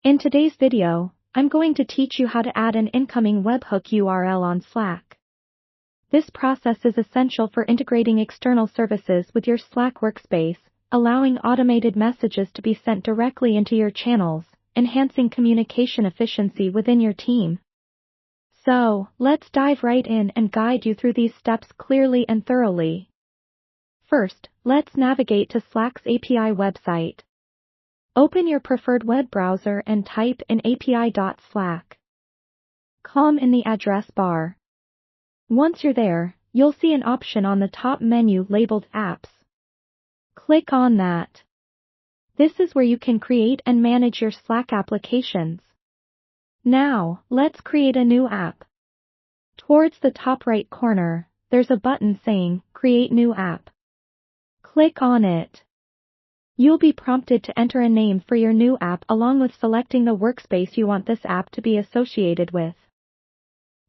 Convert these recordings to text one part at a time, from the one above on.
In today's video, I'm going to teach you how to add an incoming webhook URL on Slack. This process is essential for integrating external services with your Slack workspace, allowing automated messages to be sent directly into your channels, enhancing communication efficiency within your team. So, let's dive right in and guide you through these steps clearly and thoroughly. First, let's navigate to Slack's API website. Open your preferred web browser and type in api.slack.com in the address bar. Once you're there, you'll see an option on the top menu labeled Apps. Click on that. This is where you can create and manage your Slack applications. Now, let's create a new app. Towards the top right corner, there's a button saying Create New App. Click on it. You'll be prompted to enter a name for your new app along with selecting the workspace you want this app to be associated with.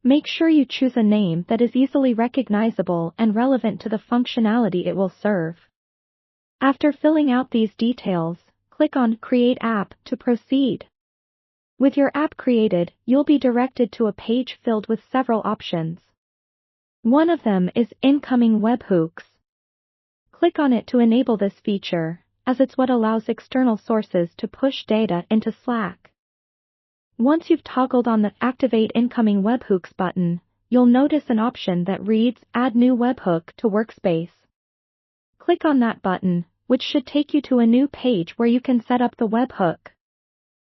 Make sure you choose a name that is easily recognizable and relevant to the functionality it will serve. After filling out these details, click on Create App to proceed. With your app created, you'll be directed to a page filled with several options. One of them is Incoming Webhooks. Click on it to enable this feature, as it's what allows external sources to push data into Slack. Once you've toggled on the Activate Incoming Webhooks button, you'll notice an option that reads Add New Webhook to Workspace. Click on that button, which should take you to a new page where you can set up the webhook.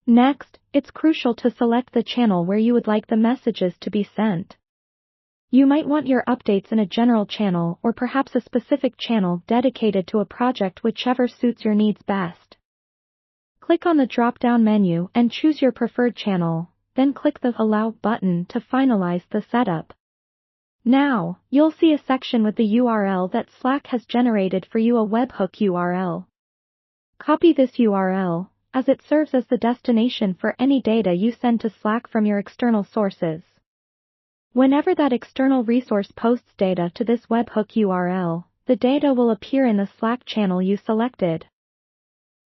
Next, it's crucial to select the channel where you would like the messages to be sent. You might want your updates in a general channel or perhaps a specific channel dedicated to a project, whichever suits your needs best. Click on the drop-down menu and choose your preferred channel, then click the Allow button to finalize the setup. Now, you'll see a section with the URL that Slack has generated for you, a webhook URL. Copy this URL, as it serves as the destination for any data you send to Slack from your external sources. Whenever that external resource posts data to this webhook URL, the data will appear in the Slack channel you selected.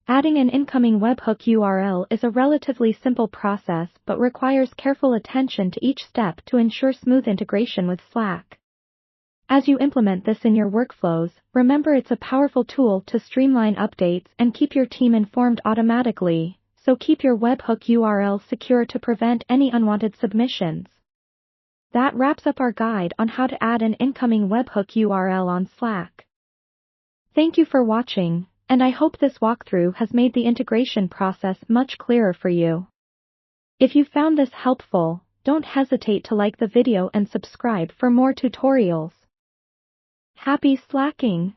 Adding an incoming webhook URL is a relatively simple process but requires careful attention to each step to ensure smooth integration with Slack. As you implement this in your workflows, remember it's a powerful tool to streamline updates and keep your team informed automatically, so keep your webhook URL secure to prevent any unwanted submissions. That wraps up our guide on how to add an incoming webhook URL on Slack. Thank you for watching, and I hope this walkthrough has made the integration process much clearer for you. If you found this helpful, don't hesitate to like the video and subscribe for more tutorials. Happy Slacking!